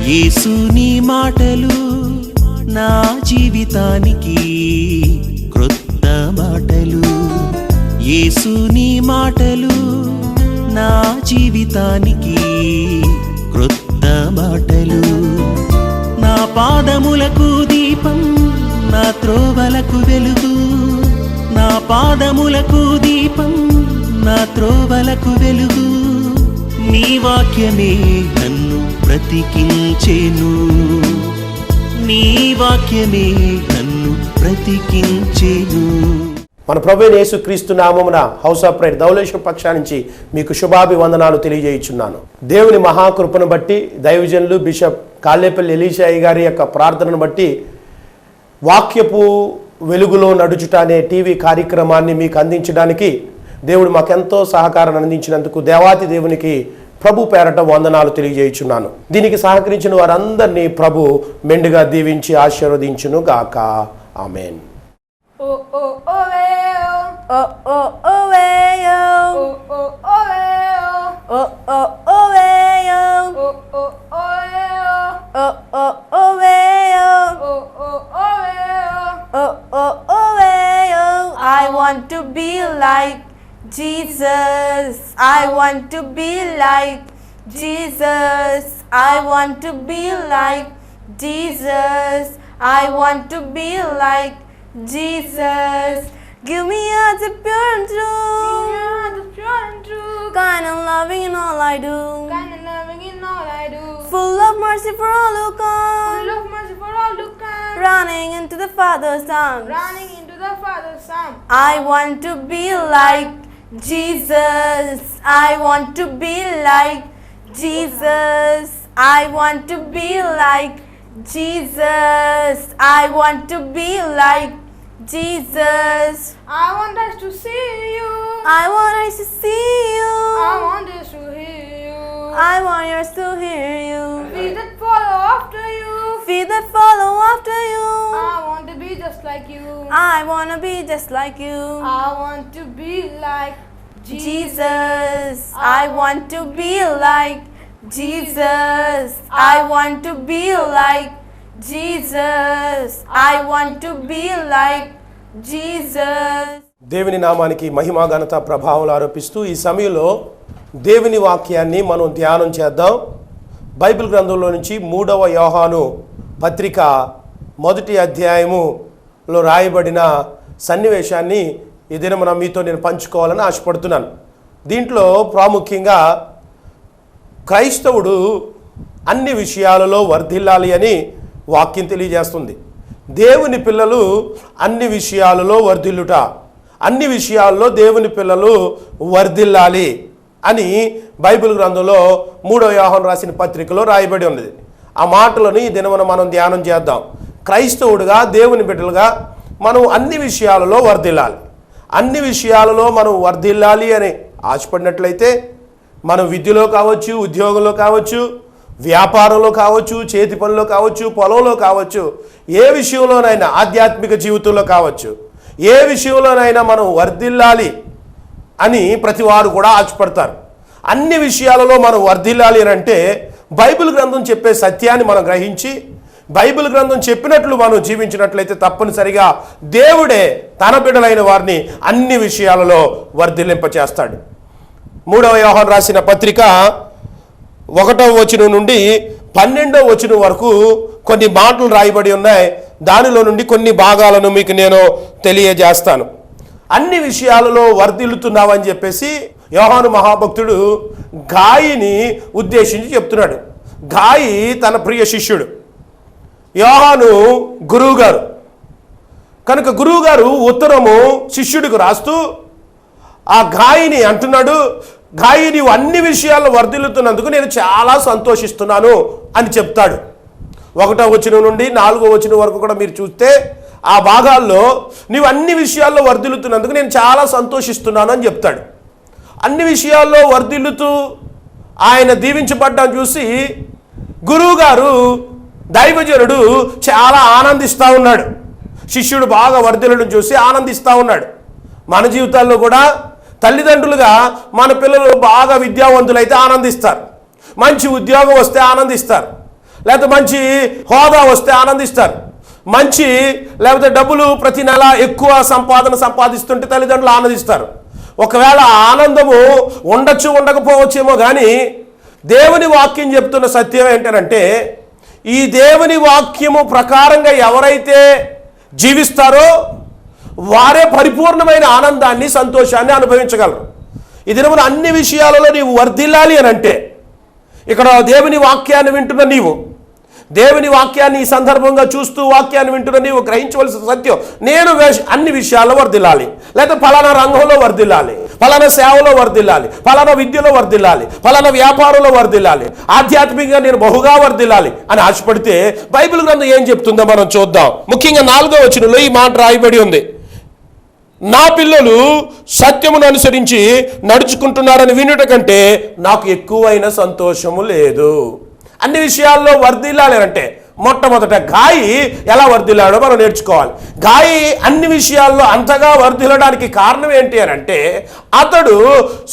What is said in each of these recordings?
యేసు నీ మాటలు నా జీవితానికి క్రొత్త మాటలు. యేసు నీ మాటలు నా జీవితానికి క్రొత్త మాటలు. నా పాదములకు దీపం, నా త్రోవలకు వెలుగు. నా పాదములకు దీపం, నా త్రోవలకు వెలుగు. నీ వాక్యమే నన్ను బ్రతికించెను. నీ వాక్యమే నన్ను బ్రతికించెను. మన ప్రభువైన యేసుక్రీస్తు నామమున హౌస్ ఆఫ్ ప్రేయర్ ధవళేశ్వరం పక్షా నుంచి మీకు శుభాభివందనాలు తెలియజేయుచున్నాను. దేవుని మహాకృపను బట్టి దైవజనులు బిషప్ కాళ్ళేపల్లి ఎలీషాయి గారి యొక్క ప్రార్థనను బట్టి వాక్యపు వెలుగులో నడుచుట అనే టీవీ కార్యక్రమాన్ని మీకు అందించడానికి దేవుడు మాకెంతో సహకారాన్ని అందించినందుకు దేవాతి దేవునికి ప్రభు పేరట వందనాలు తెలియజేయుచున్నాను. దీనికి సహకరించిన వారందరినీ ప్రభు మెండుగా దీవించి ఆశీర్వదించును గాక. ఆమేన్. I want to be like Jesus. I want to be like Jesus. I want to be like Jesus. I want to be like Jesus. Give me heart that's pure and true. Kind of loving in all I do. Full of mercy for all who come. Running into the Father's arms. I want to be like Jesus. I want to be like Jesus. I want to be like Jesus. I want to be like Jesus. I want us to see you. I want us to see you. I want us to hear you. I want yours to hear you. Feet that follow after you. Feet that follow after you. I want to be just like you. I want to be just like you. I want to be like Jesus. I want to be like Jesus. I want to be like Jesus. I want to be like Jesus. దేవుని నామానికి మహిమ ఘనత ప్రభావాలు ఆరోపిస్తూ ఈ సమయంలో దేవుని వాక్యాన్ని మనం ధ్యానం చేద్దాం. బైబిల్ గ్రంథంలో నుంచి 3వ యోహాను పత్రిక 1వ అధ్యాయములో రాయబడిన సన్నివేశాన్ని ఈ దినమున మీతో నేను పంచుకోవాలని ఆశపడుతున్నాను. దీంట్లో ప్రాముఖ్యంగా క్రైస్తవుడు అన్ని విషయాలలో వర్ధిల్లాలి అని వాక్యం తెలియజేస్తుంది. దేవుని పిల్లలు అన్ని విషయాలలో వర్ధిల్లుట, అన్ని విషయాల్లో దేవుని పిల్లలు వర్ధిల్లాలి అని బైబిల్ గ్రంథంలో 3వ యోహాను రాసిన పత్రికలో రాయబడి ఉన్నది. ఆ మాటలను ఈ దినమున మనం ధ్యానం చేద్దాం. క్రైస్తవుడుగా దేవుని బిడ్డలుగా మనం అన్ని విషయాలలో వర్ధిల్లాలి. అన్ని విషయాలలో మనం వర్ధిల్లాలి అని ఆశపడినట్లయితే మనం విద్యలో కావచ్చు, ఉద్యోగంలో కావచ్చు, వ్యాపారంలో కావచ్చు, చేతి పనిలో కావచ్చు, పొలంలో కావచ్చు, ఏ విషయంలోనైనా ఆధ్యాత్మిక జీవితంలో కావచ్చు, ఏ విషయంలోనైనా మనం వర్ధిల్లాలి అని ప్రతి వారు కూడా ఆశపడతారు. అన్ని విషయాలలో మనం వర్ధిల్లాలి అని అంటే బైబిల్ గ్రంథం చెప్పే సత్యాన్ని మనం గ్రహించి బైబిల్ గ్రంథం చెప్పినట్లు మనం జీవించినట్లయితే తప్పనిసరిగా దేవుడే తన బిడ్డలైన వారిని అన్ని విషయాలలో వర్ధిల్లింపచేస్తాడు. 3వ యోహాను రాసిన పత్రిక 1వ వచనం నుండి 12వ వచనం వరకు కొన్ని మాటలు రాయబడి ఉన్నాయి. దానిలో నుండి కొన్ని భాగాలను మీకు నేను తెలియజేస్తాను. అన్ని విషయాలలో వర్ధిల్లుతున్నామని చెప్పేసి యోహాను మహాభక్తుడు గాయిని ఉద్దేశించి చెప్తున్నాడు. గాయి తన ప్రియ శిష్యుడు, యోహాను గురువుగారు. కనుక గురువుగారు ఉత్తరము శిష్యుడికి రాస్తూ ఆ గాయిని అంటున్నాడు, గాయి నీవు అన్ని విషయాల్లో వర్ధిల్లుతున్నందుకు నేను చాలా సంతోషిస్తున్నాను అని చెప్తాడు. 1వ వచనం నుండి 4వ వచనం వరకు కూడా మీరు చూస్తే ఆ భాగాల్లో నీవు అన్ని విషయాల్లో వర్ధిల్లుతున్నందుకు నేను చాలా సంతోషిస్తున్నాను అని చెప్తాడు. అన్ని విషయాల్లో వర్ధిల్లుతూ ఆయన దీవించబడ్డాను చూసి గురువుగారు దైవజనుడు చాలా ఆనందిస్తూ ఉన్నాడు. శిష్యుడు బాగా వర్ధిల్లడం చూసి ఆనందిస్తూ ఉన్నాడు. మన జీవితాల్లో కూడా తల్లిదండ్రులుగా మన పిల్లలు బాగా విద్యావంతులైతే ఆనందిస్తారు, మంచి ఉద్యోగం వస్తే ఆనందిస్తారు, లేకపోతే మంచి హోదా వస్తే ఆనందిస్తారు. మంచి లేకపోతే డబ్బులు ప్రతి నెల ఎక్కువ సంపాదిస్తుంటే తల్లిదండ్రులు ఆనందిస్తారు. ఒకవేళ ఆనందము ఉండొచ్చు ఉండకపోవచ్చేమో కానీ దేవుని వాక్యం చెప్తున్న సత్యం ఏంటంటే ఈ దేవుని వాక్యము ప్రకారంగా ఎవరైతే జీవిస్తారో వారే పరిపూర్ణమైన ఆనందాన్ని సంతోషాన్ని అనుభవించగలరు. ఈ దినమున అన్ని విషయాలలో నీవు వర్ధిల్లాలి అని అంటే ఇక్కడ దేవుని వాక్యాన్ని వింటున్న నీవు, దేవుని వాక్యాన్ని ఈ సందర్భంగా చూస్తూ వాక్యాన్ని వింటున్న నీవు గ్రహించవలసిన సత్యం, నేను అన్ని విషయాల్లో వర్ధిల్లాలి, లేదా ఫలానా రంగంలో వర్ధిల్లాలి, ఫలానా సేవలో వర్ధిల్లాలి, ఫలానా విద్యలో వర్ధిల్లాలి, ఫలానా వ్యాపారంలో వర్ధిల్లాలి, ఆధ్యాత్మికంగా నేను బహుగా వర్ధిల్లాలి అని ఆశపడితే బైబిల్ గ్రంథం ఏం చెప్తుందో మనం చూద్దాం. ముఖ్యంగా 4వ వచనంలో ఈ మాట రాయబడి ఉంది, నా పిల్లలు సత్యమును అనుసరించి నడుచుకుంటున్నారని వినుట కంటే నాకు ఎక్కువైన సంతోషము లేదు. అన్ని విషయాల్లో వర్ధిల్లాలి అంటే మొట్టమొదట గాయి ఎలా వర్ధిల్లాడో మనం నేర్చుకోవాలి. గాయి అన్ని విషయాల్లో అంతగా వర్ధిల్లడానికి కారణం ఏంటి అని అంటే అతడు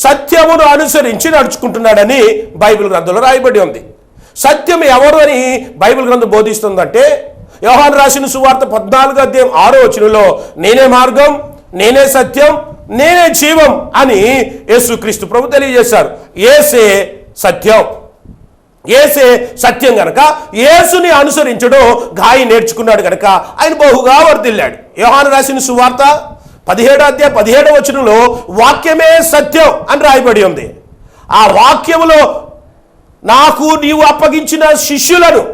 సత్యమును అనుసరించి నడుచుకుంటున్నాడని బైబిల్ గ్రంథంలో రాయబడి ఉంది. సత్యం ఎవరు అని బైబిల్ గ్రంథం బోధిస్తుందంటే యోహాను రాసిన సువార్త 14వ అధ్యాయం 6వ వచనంలో నేనే మార్గం, నేనే సత్యం, నేనే జీవం అని యేసుక్రీస్తు ప్రభు తెలియజేశారు. యేసే సత్యం, యేసే సత్యం గనక యేసుని అనుసరించడం గాయి నేర్చుకున్నాడు గనక ఆయన బహుగా వర్ధిల్లాడు. యోహాను రాసిన సువార్త 17వ అధ్యాయం 17వ వచనంలో వాక్యమే సత్యం అని రాయబడి ఉంది. ఆ వాక్యములో నాకు నీవు అప్పగించిన శిష్యులను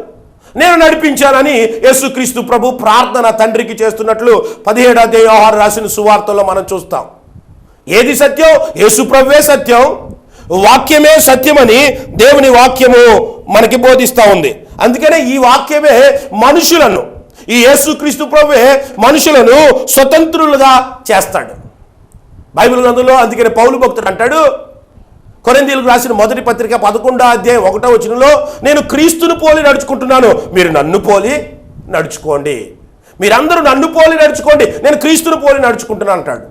నేను నడిపించానని యేసుక్రీస్తు ప్రభు ప్రార్థన తండ్రికి చేస్తున్నట్లు 17వ అధ్యాయం యోహాను రాసిన సువార్తలో మనం చూస్తాం. ఏది సత్యం? యేసు ప్రభువే సత్యం, వాక్యమే సత్యమని దేవుని వాక్యము మనకి బోధిస్తూ ఉంది. అందుకనే ఈ వాక్యమే మనుషులను, ఈ యేసుక్రీస్తు ప్రభువే మనుషులను స్వతంత్రులుగా చేస్తాడు. బైబిల్ గ్రంథంలో అందుకనే పౌలు భక్తుడు అంటాడు, కొరింథీయులకు రాసిన మొదటి పత్రిక 11వ అధ్యాయం 1వ వచనంలో నేను క్రీస్తును పోలి నడుచుకుంటున్నాను, మీరు నన్ను పోలి నడుచుకోండి. మీరందరూ నన్ను పోలి నడుచుకోండి, నేను క్రీస్తును పోలి నడుచుకుంటున్నాను అంటాడు.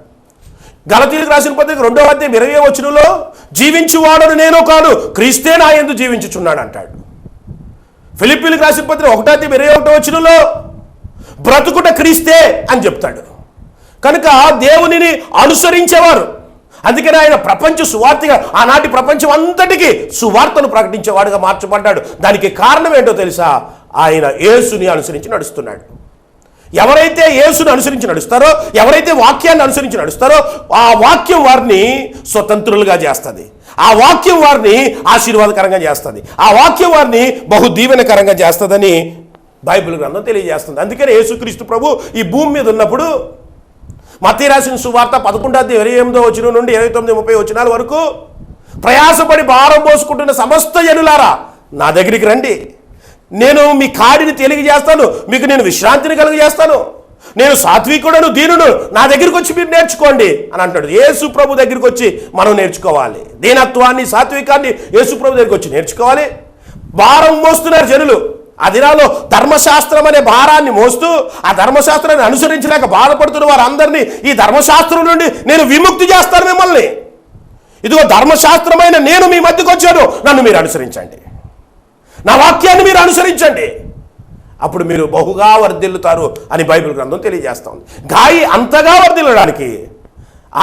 గలతీయులకు రాసిన పత్రిక 2వ అధ్యాయం 20వ వచనంలో జీవించువాడను నేను కాదు, క్రీస్తే నా యందు జీవించుచున్నాడు అంటాడు. ఫిలిప్పీలకు రాసిన పత్రిక 1వ అధ్యాయం 21వ వచనంలో బ్రతుకుట క్రీస్తే అని చెప్తాడు. కనుక దేవునిని అనుసరించేవారు, అందుకని ఆయన ప్రపంచ సువార్తగా ఆనాటి ప్రపంచం అంతటికీ సువార్తను ప్రకటించేవాడుగా మార్చబడ్డాడు. దానికి కారణం ఏంటో తెలుసా? ఆయన యేసుని అనుసరించి నడుస్తున్నాడు. ఎవరైతే యేసుని అనుసరించి నడుస్తారో, ఎవరైతే వాక్యాన్ని అనుసరించి నడుస్తారో ఆ వాక్యం వారిని స్వతంత్రులుగా చేస్తుంది, ఆ వాక్యం వారిని ఆశీర్వాదకరంగా చేస్తుంది, ఆ వాక్యం వారిని బహు దీవెనకరంగా చేస్తుందని బైబిల్ గ్రంథం తెలియజేస్తుంది. అందుకని యేసుక్రీస్తు ప్రభు ఈ భూమి మీద ఉన్నప్పుడు మత్తయి రాసిన సువార్త 11వ అధ్యాయం 28వ వచనం నుండి 29, 30 వచనాల వరకు ప్రయాసపడి భారం మోసుకుంటున్న సమస్త జనులారా నా దగ్గరికి రండి, నేను మీ కాడిని తెలియజేస్తాను, మీకు నేను విశ్రాంతిని కలుగజేస్తాను, నేను సాత్వికుడను దీనును, నా దగ్గరికి వచ్చి మీరు నేర్చుకోండి అని అంటాడు. యేసు ప్రభు దగ్గరికి వచ్చి మనం నేర్చుకోవాలి. దీనత్వాన్ని, సాత్వికాన్ని యేసు ప్రభు దగ్గరికి వచ్చి నేర్చుకోవాలి. భారం మోస్తున్నారు జనులు. ఆ దినాల్లో ధర్మశాస్త్రం అనే భారాన్ని మోస్తూ ఆ ధర్మశాస్త్రాన్ని అనుసరించలేక బాధపడుతున్న వారందరినీ ఈ ధర్మశాస్త్రం నుండి నేను విముక్తి చేస్తాను మిమ్మల్ని. ఇదిగో ధర్మశాస్త్రమైన నేను మీ మధ్యకు వచ్చాను, నన్ను మీరు అనుసరించండి, నా వాక్యాన్ని మీరు అనుసరించండి, అప్పుడు మీరు బహుగా వర్ధిల్లుతారు అని బైబిల్ గ్రంథం తెలియజేస్తా ఉంది. గాయి అంతగా వర్ధిల్లడానికి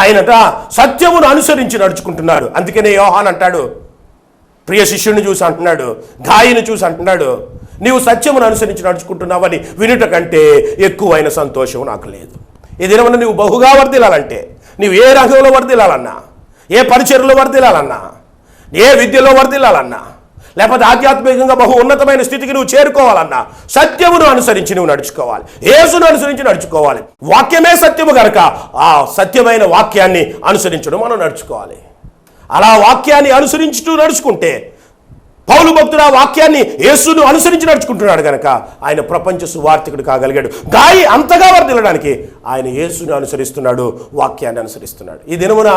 ఆయనట సత్యమును అనుసరించి నడుచుకుంటున్నాడు. అందుకనే యోహాన్ అంటాడు, ప్రియ శిష్యుడిని చూసి అంటున్నాడు, గాయిని చూసి అంటున్నాడు, నీవు సత్యమును అనుసరించి నడుచుకుంటున్నావని వినుట కంటే ఎక్కువైన సంతోషం నాకు లేదు. ఈ దినమున నువ్వు బహుగా వర్ధిల్లాలంటే, నీవు ఏ రంగంలో వర్ధిల్లాలన్నా, ఏ పరిచర్యలో వర్ధిల్లాలన్నా, ఏ విద్యలో వర్ధిల్లాలన్నా, లేకపోతే ఆధ్యాత్మికంగా బహు ఉన్నతమైన స్థితికి నువ్వు చేరుకోవాలన్నా సత్యమును అనుసరించి నువ్వు నడుచుకోవాలి, యేసును అనుసరించి నడుచుకోవాలి. వాక్యమే సత్యము కనుక ఆ సత్యమైన వాక్యాన్ని అనుసరించడం మనం నడుచుకోవాలి. అలా వాక్యాన్ని అనుసరించుతూ నడుచుకుంటే పౌలు భక్తుడు ఆ వాక్యాన్ని యేసును అనుసరించి నడుచుకుంటున్నాడు కనుక ఆయన ప్రపంచ సువార్థికుడు కాగలిగాడు. గాయి అంతగా వర్ధిల్లడానికి ఆయన యేసును అనుసరిస్తున్నాడు, వాక్యాన్ని అనుసరిస్తున్నాడు. ఈ దినమున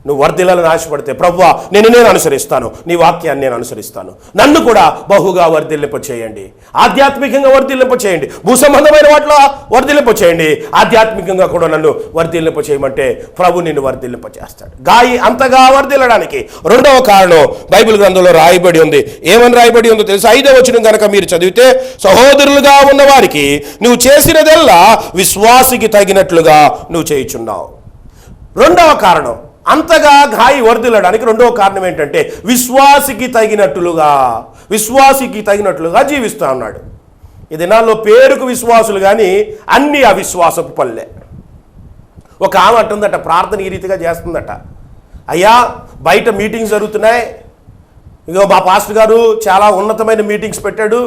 నువ్వు వర్ధిల్లాలని ఆశపడితే ప్రభువా నేను అనుసరిస్తాను, నీ వాక్యాన్ని నేను అనుసరిస్తాను, నన్ను కూడా బహుగా వర్ధిల్లింప చేయండి, ఆధ్యాత్మికంగా వర్ధిల్లింప చేయండి, భూ సంబంధమైన వాటిలో వర్ధిల్లింప చేయండి, ఆధ్యాత్మికంగా కూడా నన్ను వర్ధిల్లింప చేయమంటే ప్రభు నిన్ను వర్ధిల్లింప చేస్తాడు. గాయి అంతగా వర్ధిల్లడానికి రెండవ కారణం బైబిల్ గ్రంథంలో రాయబడి ఉంది. ఏమని రాయబడి ఉందో తెలుసు? 5వ వచనం కనుక మీరు చదివితే, సహోదరులుగా ఉన్న వారికి నువ్వు చేసినదల్లా విశ్వాసికి తగినట్లుగా నువ్వు చేయుచున్నావు. రెండవ కారణం, అంతగా గాయి వర్ధిల్లడానికి రెండవ కారణం ఏంటంటే విశ్వాసికి తగినట్లుగా జీవిస్తూ ఉన్నాడు. ఈ దినాల్లో పేరుకు విశ్వాసులు కానీ అన్ని అవిశ్వాసపు పనులే. ఒక ఆమె అంటుందట, ప్రార్థన ఈ రీతిగా చేస్తుందట, అయ్యా బయట మీటింగ్స్ జరుగుతున్నాయి, ఇగో మా పాస్టర్ గారు చాలా ఉన్నతమైన మీటింగ్స్ పెట్టాడు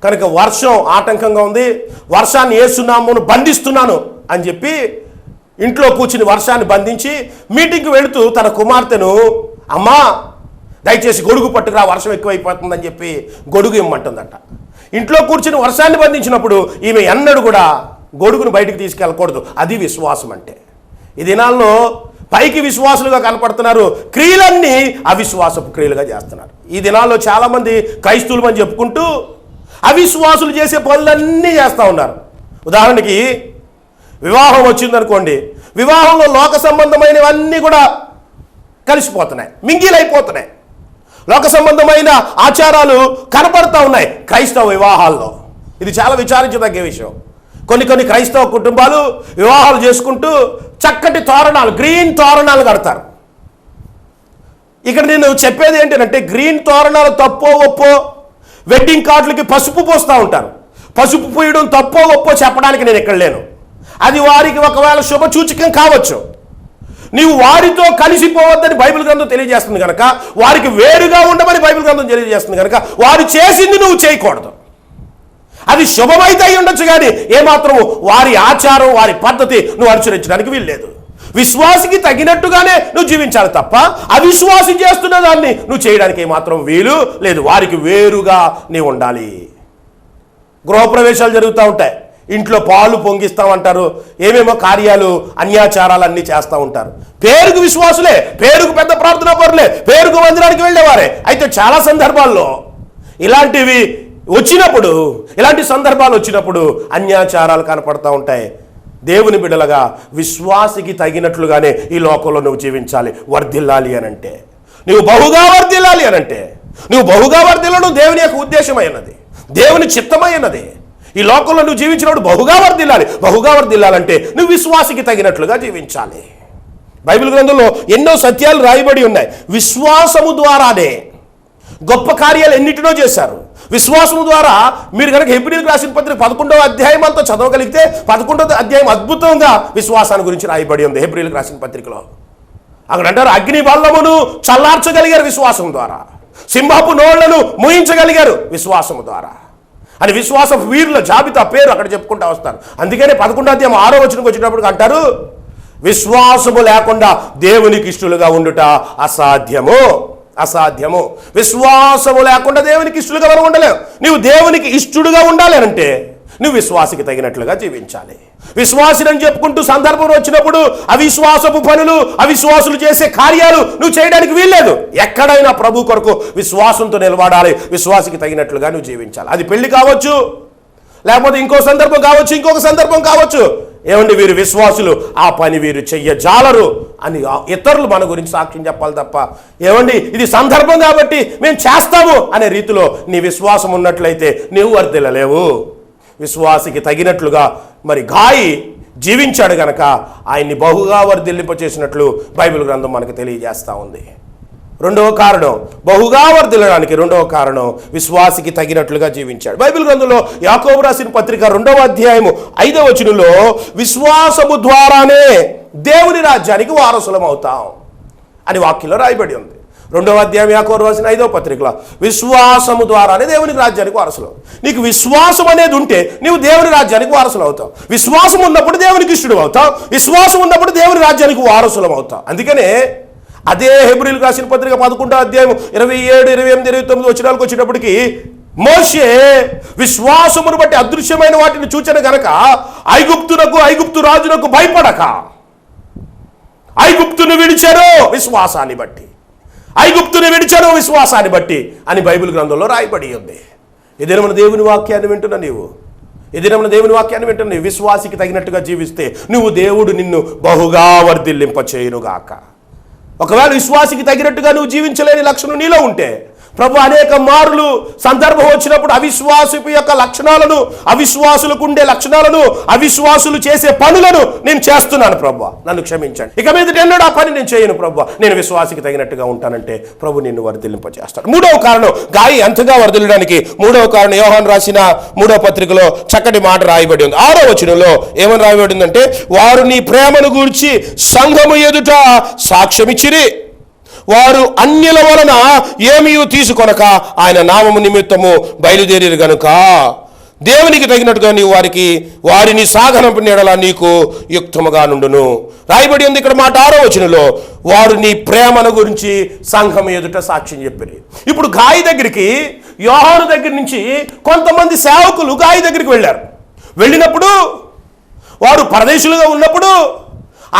కనుక వర్షం ఆటంకంగా ఉంది, వర్షాన్ని యేసునామమున బంధిస్తున్నాను అని చెప్పి ఇంట్లో కూర్చుని వర్షాన్ని బంధించి మీటింగ్కి వెళుతూ తన కుమార్తెను, అమ్మా దయచేసి గొడుగు పట్టుకురా వర్షం ఎక్కువైపోతుందని చెప్పి గొడుగు ఇమ్మంటుందట. ఇంట్లో కూర్చుని వర్షాన్ని బంధించినప్పుడు ఈమె ఎన్నడూ కూడా గొడుగును బయటికి తీసుకెళ్ళకూడదు. అది విశ్వాసం అంటే. ఈ దినాల్లో పైకి విశ్వాసులుగా కనపడుతున్నారు, క్రియలన్నీ అవిశ్వాసపు క్రియలుగా చేస్తున్నారు. ఈ దినాల్లో చాలామంది క్రైస్తవులు అని చెప్పుకుంటూ అవిశ్వాసులు చేసే పనులన్నీ చేస్తూ ఉన్నారు. ఉదాహరణకి వివాహం వచ్చిందనుకోండి, వివాహంలో లోక సంబంధమైనవన్నీ కూడా కలిసిపోతున్నాయి, మింగిలైపోతున్నాయి. లోక సంబంధమైన ఆచారాలు కనపడుతూ ఉన్నాయి క్రైస్తవ వివాహాల్లో. ఇది చాలా విచారించదగ్గ విషయం. కొన్ని క్రైస్తవ కుటుంబాలు వివాహాలు చేసుకుంటూ చక్కటి తోరణాలు, గ్రీన్ తోరణాలు కడతారు. ఇక్కడ నేను చెప్పేది ఏంటంటే, గ్రీన్ తోరణాలు తప్పో ఒప్పో, వెడ్డింగ్ కార్డులకి పసుపు పోస్తూ ఉంటారు, పసుపు పూయడం తప్పో ఒప్పో చెప్పడానికి నేను ఇక్కడ లేను. అది వారికి ఒకవేళ శుభ సూచకం కావచ్చు. నీవు వారితో కలిసిపోవద్దని బైబిల్ గ్రంథం తెలియజేస్తుంది కనుక, వారికి వేరుగా ఉండమని బైబిల్ గ్రంథం తెలియజేస్తుంది కనుక, వారు చేసింది నువ్వు చేయకూడదు. అది శుభమైతే అయి ఉండొచ్చు కానీ ఏమాత్రం వారి ఆచారం, వారి పద్ధతి నువ్వు అనుసరించడానికి వీల్లేదు. విశ్వాసికి తగినట్టుగానే నువ్వు జీవించాలి తప్ప అవిశ్వాసి చేస్తున్న దాన్ని నువ్వు చేయడానికి ఏమాత్రం వీలు లేదు. వారికి వేరుగా నీవు ఉండాలి. గృహప్రవేశాలు జరుగుతూ ఉంటాయి, ఇంట్లో పాలు పొంగిస్తామంటారు, ఏమేమో కార్యాలు అన్యాచారాలు అన్నీ చేస్తూ ఉంటారు. పేరుకు విశ్వాసులే, పేరుకు పెద్ద ప్రార్థనా పరులే, పేరుకు మందిరానికి వెళ్ళేవారే. అయితే చాలా సందర్భాల్లో ఇలాంటి సందర్భాలు వచ్చినప్పుడు అన్యాచారాలు కనపడతా ఉంటాయి. దేవుని బిడ్డలుగా విశ్వాసికి తగినట్లుగానే ఈ లోకంలో నువ్వు జీవించాలి. వర్ధిల్లాలి అనంటే, నువ్వు బహుగా వర్ధిల్లాలి అనంటే, నువ్వు బహుగా వర్ధిల్లడం దేవుని యొక్క ఉద్దేశమైనది, దేవుని చిత్తమైనది. ఈ లోకంలో నువ్వు జీవించినప్పుడు బహుగా వర్ధిల్లాలంటే నువ్వు విశ్వాసికి తగినట్లుగా జీవించాలి. బైబిల్ గ్రంథంలో ఎన్నో సత్యాలు రాయబడి ఉన్నాయి. విశ్వాసము ద్వారానే గొప్ప కార్యాలు ఎన్నిటినో చేశారు. విశ్వాసము ద్వారా మీరు కనుక హెబ్రీయులకు రాసిన పత్రిక 11వ అధ్యాయం అంతా చదవగలిగితే 11వ అధ్యాయం అద్భుతంగా విశ్వాసాన్ని గురించి రాయబడి ఉంది. హెబ్రీయులకు రాసిన పత్రికలో అక్కడ అంటారు, అగ్ని బల్లమును చల్లార్చగలిగారు విశ్వాసం ద్వారా, సింహపు నోళ్లను మూయించగలిగారు విశ్వాసము ద్వారా అని విశ్వాస వీరుల జాబితా పేరు అక్కడ చెప్పుకుంటూ వస్తారు. అందుకనే 11వ అధ్యాయం 6వ వచనంకి వచ్చేటప్పుడు అంటారు, విశ్వాసము లేకుండా దేవునికి ఇష్టలుగా ఉండుట అసాధ్యము. విశ్వాసము లేకుండా దేవునికి ఇష్టలుగా మనం ఉండలేము. నీవు దేవునికి ఇష్టడుగా ఉండాలి అంటే నువ్వు విశ్వాసికి తగినట్లుగా జీవించాలి. విశ్వాసిని చెప్పుకుంటూ సందర్భం వచ్చినప్పుడు అవిశ్వాసపు పనులు, అవిశ్వాసులు చేసే కార్యాలు నువ్వు చేయడానికి వీల్లేదు. ఎక్కడైనా ప్రభు కొరకు విశ్వాసంతో నిలబడాలి. విశ్వాసికి తగినట్లుగా నువ్వు జీవించాలి. అది పెళ్లి కావచ్చు, లేకపోతే ఇంకో సందర్భం కావచ్చు, ఇంకొక సందర్భం కావచ్చు. ఏమండి, వీరు విశ్వాసులు, ఆ పని వీరు చెయ్యజాలరు అని ఇతరులు మన గురించి సాక్ష్యం చెప్పాలి తప్ప, ఏమండి ఇది సందర్భం కాబట్టి మేము చేస్తాము అనే రీతిలో నీ విశ్వాసం ఉన్నట్లయితే నీవు వర్ధిల్లలేవు. విశ్వాసికి తగినట్లుగా మరి గాయి జీవించాడు గనక ఆయన్ని బహుగా వర్ధిల్లింపచేసినట్లు బైబిల్ గ్రంథం మనకు తెలియజేస్తూ ఉంది. రెండవ కారణం, బహుగా వర్ధిల్లడానికి రెండవ కారణం, విశ్వాసికి తగినట్లుగా జీవించాడు. బైబిల్ గ్రంథంలో యాకోబు రాసిన పత్రిక 2వ అధ్యాయము 5వ వచనంలో విశ్వాసము ద్వారానే దేవుని రాజ్యానికి వారసులం అవుతాం అని వాక్యంలో రాయబడి ఉంది. 2వ అధ్యాయం యాకోబు రాసిన 5వ పత్రికలో విశ్వాసము ద్వారానే దేవునికి రాజ్యానికి వారసులు. నీకు విశ్వాసం అనేది ఉంటే నీవు దేవుని రాజ్యానికి వారసులు అవుతావు. విశ్వాసం ఉన్నప్పుడు దేవునికి ఇష్టడు అవుతావు. విశ్వాసం ఉన్నప్పుడు దేవుని రాజ్యానికి వారసులం అవుతావు. అందుకనే అదే హెబ్రీయులకు రాసిన పత్రిక 11వ అధ్యాయం 27, 28, 29 వచనాలకు వచ్చేటప్పటికి మోషే విశ్వాసమును బట్టి అదృశ్యమైన వాటిని చూచిన గనక ఐగుప్తు రాజునకు భయపడక ఐగుప్తును విడిచారు విశ్వాసాన్ని బట్టి, ఐగుప్తును విడిచారు విశ్వాసాన్ని బట్టి అని బైబిల్ గ్రంథంలో రాయబడి ఉంది. ఎదిరమైన దేవుని వాక్యాన్ని వింటున్నా నీవు, ఎదిరమైన దేవుని వాక్యాన్ని వింటున్నా నీవు విశ్వాసికి తగినట్టుగా జీవిస్తే నువ్వు దేవుడు నిన్ను బహుగా వర్ధిల్లింప చేయునుగాక. ఒకవేళ విశ్వాసికి తగినట్టుగా నువ్వు జీవించలేని లక్షణం నీలో ఉంటే ప్రభు అనేక మార్లు సందర్భం వచ్చినప్పుడు అవిశ్వాసపు యొక్క లక్షణాలను, అవిశ్వాసులకు ఉండే లక్షణాలను, అవిశ్వాసులు చేసే పనులను నేను చేస్తున్నాను ప్రభు, నన్ను క్షమించండి, ఇక మీద ఎన్నడూ ఆ పని నేను చేయను ప్రభు, నేను విశ్వాసికి తగినట్టుగా ఉంటానంటే ప్రభు నిన్ను వర్ధిల్లింపచేస్తాడు. మూడవ కారణం గాయి ఎంతగా వర్ధిల్లడానికి, మూడవ కారణం యోహాను రాసిన 3వ పత్రికలో చక్కటి మాట రాయబడి ఉంది. 6వ వచనంలో ఏమని రాయబడి ఉందంటే, వారు నీ ప్రేమను గూర్చి సంఘము ఎదుట సాక్ష్యమిచ్చిరి, వారు అన్యుల వలన ఏమీ తీసుకొనక ఆయన నామము నిమిత్తము బయలుదేరి గనుక దేవునికి తగినట్టుగా నీవు వారిని సాగనంపిన యెడల నీకు యుక్తముగా నుండును. రాయబడి ఉంది ఇక్కడ మాట 6వ వచనంలో, వారు నీ ప్రేమను గురించి సంఘం ఎదుట సాక్ష్యం చెప్పారు. ఇప్పుడు గాయి దగ్గరికి, యోహాను దగ్గర నుంచి కొంతమంది సేవకులు గాయి దగ్గరికి వెళ్ళారు. వెళ్ళినప్పుడు వారు పరదేశులుగా ఉన్నప్పుడు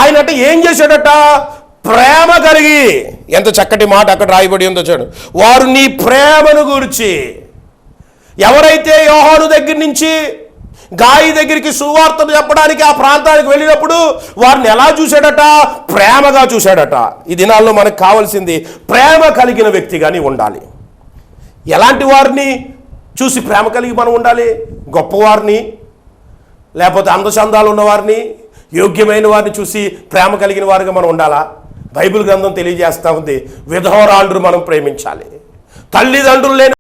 ఆయనట ఏం చేశాడట, ప్రేమ కలిగి, ఎంత చక్కటి మాట అక్కడ రాయబడి ఉందో చూడు, వారు నీ ప్రేమను గురించి. ఎవరైతే యోహాను దగ్గర నుంచి గాయి దగ్గరికి సువార్తను చెప్పడానికి ఆ ప్రాంతానికి వెళ్ళినప్పుడు వారిని ఎలా చూశాడట, ప్రేమగా చూశాడట. ఈ దినాల్లో మనకు కావాల్సింది ప్రేమ కలిగిన వ్యక్తిగాని ఉండాలి. ఎలాంటి వారిని చూసి ప్రేమ కలిగి మనం ఉండాలి? గొప్పవారిని, లేకపోతే అందచందాలు ఉన్నవారిని, యోగ్యమైన వారిని చూసి ప్రేమ కలిగిన వారిగా మనం ఉండాలా? బైబిల్ గ్రంథం తెలియజేస్తూ ఉంది, విధవరాండ్రు మనం ప్రేమించాలి, తల్లిదండ్రులు లేని